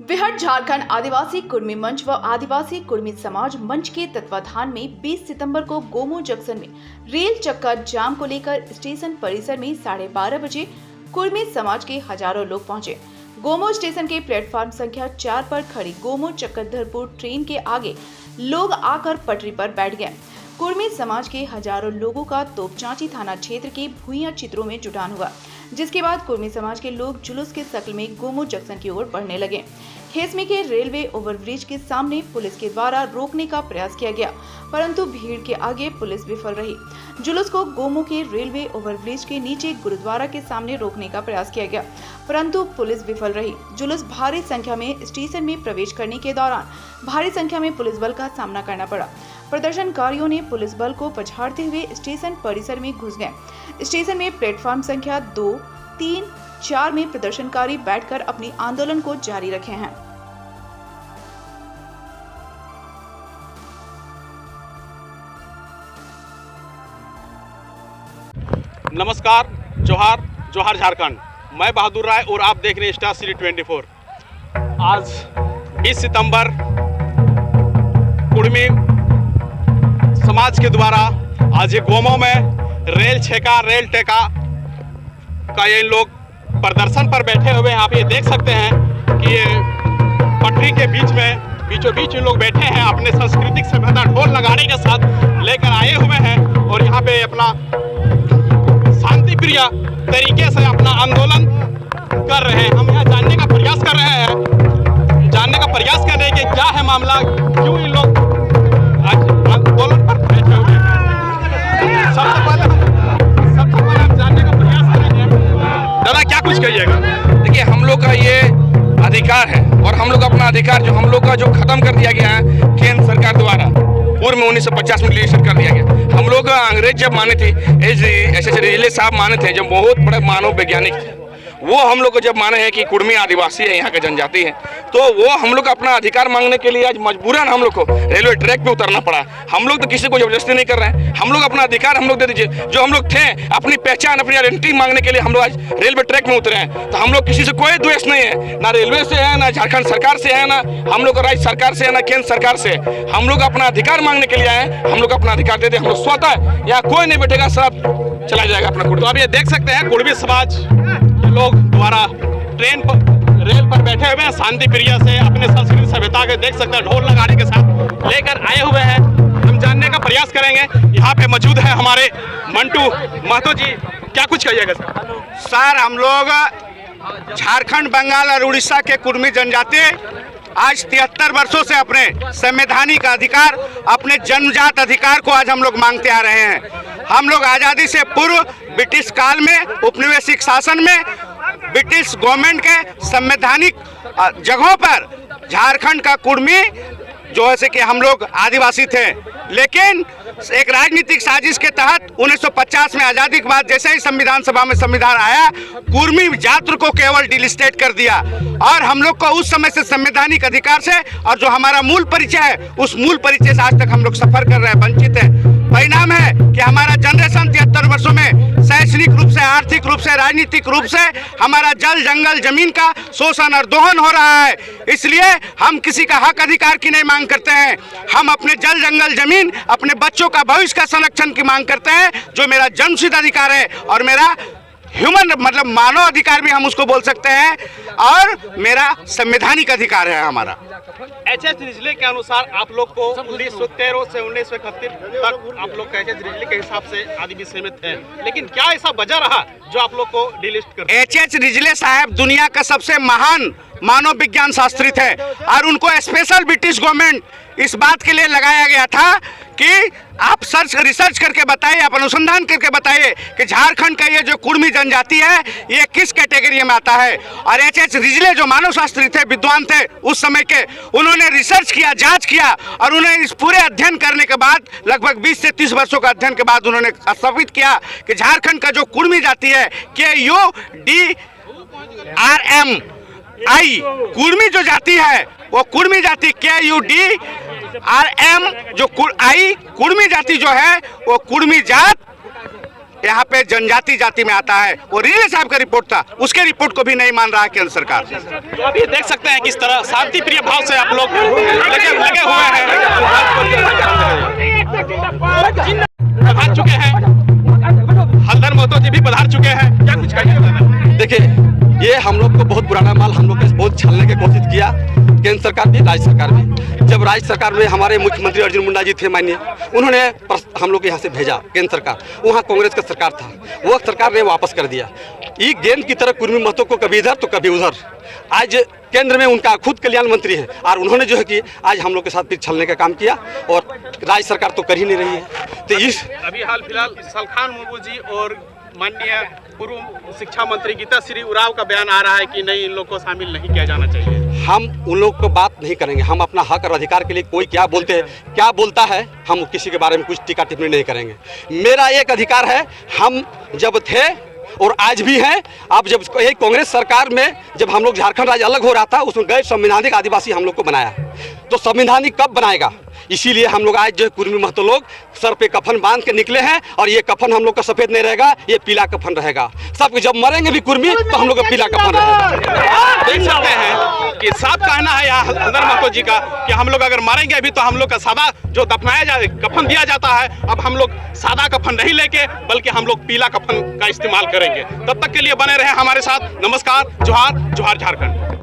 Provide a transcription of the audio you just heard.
बिहार झारखंड आदिवासी कुर्मी मंच व आदिवासी कुर्मी समाज मंच के तत्वाधान में 20 सितंबर को गोमो जंक्शन में रेल चक्कर जाम को लेकर स्टेशन परिसर में 12:30 बजे कुर्मी समाज के हजारों लोग पहुंचे। गोमो स्टेशन के प्लेटफॉर्म संख्या 4 पर खड़ी गोमो चक्रधरपुर ट्रेन के आगे लोग आकर पटरी पर बैठ गए। कुर्मी समाज के हजारों लोगों का तोपचांची थाना क्षेत्र के भुइयां चित्रों में जुटान हुआ, जिसके बाद कुर्मी समाज के लोग जुलूस के शक्ल में गोमो जंक्शन की ओर बढ़ने लगे। खेसमी के रेलवे ओवरब्रिज के सामने पुलिस के द्वारा रोकने का प्रयास किया गया, परंतु भीड़ के आगे पुलिस विफल रही। जुलूस को गोमो के रेलवे ओवरब्रिज के नीचे गुरुद्वारा के सामने रोकने का प्रयास किया गया, परंतु पुलिस विफल रही। जुलूस भारी संख्या में स्टेशन में प्रवेश करने के दौरान भारी संख्या में पुलिस बल का सामना करना पड़ा। प्रदर्शनकारियों ने पुलिस बल को पछाड़ते हुए स्टेशन परिसर में घुस गए। स्टेशन में प्लेटफॉर्म संख्या 2, 3, 4 में प्रदर्शनकारी बैठकर अपनी आंदोलन को जारी रखे हैं। नमस्कार, जोहार जोहार झारखंड। मैं बहादुर राय और आप देख रहे हैं स्टार सिटी 24। आज 20 सितंबर कुर्मी समाज के द्वारा आज ये गोमो में रेल टेका का ये लोग प्रदर्शन पर बैठे हुए हैं। आप ये देख सकते हैं कि ये पटरी के बीचों बीच लोग बैठे हैं, अपने सांस्कृतिक सभ्यता ढोल नगाड़े के साथ लेकर आए हुए हैं और यहाँ पे अपना शांति प्रिय तरीके से अपना आंदोलन कर रहे हैं। हम यहाँ जानने का प्रयास कर रहे हैं कि क्या है मामला, क्यों ये लोग आज आंदोलन पर बैठे हुए हैं। सबसे पहले हम जानने का प्रयास करेंगे। दादा, क्या कुछ कहिएगा? देखिए, हम लोग का ये अधिकार है और हम लोग अपना अधिकार जो हम लोग का जो खत्म कर दिया गया है केंद्र सरकार द्वारा, पूर्व में 1950 में रिलेशन कर दिया गया। हम लोग अंग्रेज जब माने थे, ऐसे रिले साहब माने थे, जो बहुत बड़े मानव वैज्ञानिक थे, वो हम लोग को जब माने हैं कि कुर्मी आदिवासी है, यहाँ के जनजाति है, तो वो हम लोग अपना अधिकार मांगने के लिए आज मजबूरन हम लोग को रेलवे ट्रैक पे उतरना पड़ा। हम लोग तो किसी को जबरदस्ती नहीं कर रहे हैं। हम लोग अपना अधिकार हम लोग दे दीजिए। जो हम लोग थे अपनी पहचान, अपनी आइडेंटिटी मांगने के लिए हम लोग आज रेलवे ट्रैक में उतरे हैं। तो हम लोग किसी से कोई द्वेष नहीं है, ना रेलवे से है, ना झारखंड सरकार से है, ना हम लोग राज्य सरकार से है, ना केंद्र सरकार से। हम लोग अपना अधिकार मांगने के लिए आए हैं। हम लोग अपना अधिकार दे दे। हम लोग स्वतः यहाँ कोई नहीं बैठेगा, सब चला जाएगा अपना कुर्मी। तो आप ये देख सकते हैं कुर्मी समाज लोग द्वारा रेल पर बैठे हुए हैं, शांति प्रिय से अपने संस्कृति सभ्यता के देख सकते हैं ढोल नगाड़े के साथ लेकर आए हुए हैं। हम जानने का प्रयास करेंगे। यहाँ पे मौजूद है हमारे मंटू महतो जी। क्या कुछ कहिएगा सर? हम लोग झारखंड, बंगाल और उड़ीसा के कुर्मी जनजाति आज 73 वर्षों से अपने संवैधानिक अधिकार, अपने जन्मजात अधिकार को आज हम लोग मांगते आ रहे हैं। हम लोग आज़ादी से पूर्व ब्रिटिश काल में, उपनिवेशिक शासन में, ब्रिटिश गवर्नमेंट के संवैधानिक जगहों पर झारखंड का कुर्मी जो है कि हम लोग आदिवासी थे, लेकिन एक राजनीतिक साजिश के तहत 1950 में आज़ादी के बाद जैसे ही संविधान सभा में संविधान आया, कुर्मी जाति को केवल डिलिस्टेट कर दिया और हम लोग को उस समय से संवैधानिक अधिकार से और जो हमारा मूल परिचय है, उस मूल परिचय से आज तक हम लोग सफर कर रहे हैं, वंचित हैं। परिणाम है कि हमारा जनरेशन 73 वर्षों में शैक्षणिक रूप से, आर्थिक रूप से, राजनीतिक रूप से हमारा जल, जंगल, जमीन का शोषण और दोहन हो रहा है। इसलिए हम किसी का हक अधिकार की नहीं मांग करते हैं। हम अपने जल, जंगल, जमीन, अपने बच्चों का भविष्य का संरक्षण की मांग करते हैं, जो मेरा जन्मसिद्ध अधिकार है और मेरा ह्यूमन मतलब मानव अधिकार भी हम उसको बोल सकते हैं और मेरा संवैधानिक अधिकार है हमारा। एच.एच. रिजले के अनुसार आप लोग को 1913 से 1931 तक आप लोग एच.एच. रिजले के हिसाब से आदिवासी में थे, लेकिन क्या ऐसा वजह रहा जो आप लोग को डिलिस्ट कर? एच.एच. रिजले साहब दुनिया का सबसे महान मानव विज्ञान शास्त्री थे और उनको स्पेशल ब्रिटिश गवर्नमेंट इस बात के लिए लगाया गया था कि आप रिसर्च करके बताइए, आप अनुसंधान करके बताइए कि झारखंड का ये जो कुर्मी जनजाति है ये किस कैटेगरी में आता है। और एच.एच. रिजले जो मानव शास्त्री थे, विद्वान थे उस समय के, उन्होंने रिसर्च किया, जांच किया और उन्हें इस पूरे अध्ययन करने के बाद लगभग 20 से 30 वर्षों का अध्ययन के बाद उन्होंने स्थापित किया कि झारखंड का जो कुर्मी जाति है, KUDRMI कुर्मी जो जाति है, वो कुर्मी जाति KUDRM जो आई कुर्मी जाति जो है, वो कुर्मी जात यहाँ पे जनजाति जाति में आता है। वो रीले साहब का रिपोर्ट था, उसके रिपोर्ट को भी नहीं मान रहा है केंद्र सरकार। तो अभी देख सकते हैं किस तरह शांति प्रिय भाव से आप लोग लगे हुए हैं, पधार चुके हैं। हल्दर महतो जी भी पधार चुके हैं, क्या कुछ कहिए? देखिए, ये हम लोग को बहुत पुराना माल हम लोग ने बहुत छलने की कोशिश किया, केंद्र सरकार भी, राज्य सरकार भी। जब राज्य सरकार में हमारे मुख्यमंत्री अर्जुन मुंडा जी थे माननीय, उन्होंने हम लोग यहाँ से भेजा केंद्र सरकार, वहाँ कांग्रेस का सरकार था, वो सरकार ने वापस कर दिया। ये गेंद की तरह कुर्मी महतो को कभी इधर तो कभी उधर। आज केंद्र में उनका खुद कल्याण मंत्री है और उन्होंने जो है कि आज हम लोग के साथ फिर छलने का काम किया, और राज्य सरकार तो कर ही नहीं रही है। तो इस अभी हाल फिलहाल सलखान मुर्मू जी और माननीय पूर्व शिक्षा मंत्री गीता श्री उराव का बयान आ रहा है कि नहीं, इन लोग को शामिल नहीं किया जाना चाहिए। हम उन लोग को बात नहीं करेंगे। हम अपना हक और अधिकार के लिए कोई क्या बोलते हैं, क्या बोलता है, हम किसी के बारे में कुछ टीका टिप्पणी नहीं करेंगे। मेरा एक अधिकार है, हम जब थे और आज भी हैं। अब जब एक कांग्रेस सरकार में जब हम लोग झारखंड राज्य अलग हो रहा था, उसमें गैर संवैधानिक आदिवासी हम लोग को बनाया, तो संवैधानिक कब बनाएगा? इसीलिए हम लोग आज जो कुर्मी महतो लोग सर पे कफन बांध के निकले हैं, और ये कफन हम लोग का सफेद नहीं रहेगा, ये पीला कफन रहेगा। सब जब मरेंगे भी कुर्मी तो हम लोग का पीला कफन रहेगा। देख सकते हैं कि साफ कहना है यहाँ हल्दर महतो जी का कि हम लोग अगर मारेंगे अभी तो हम लोग का सादा जो दफनाया जाए कफन दिया जाता है, अब हम लोग सादा कफन नहीं लेके बल्कि हम लोग पीला कफन का इस्तेमाल करेंगे। तब तक के लिए बने रहे हमारे साथ। नमस्कार, जोहार, जोहार झारखंड।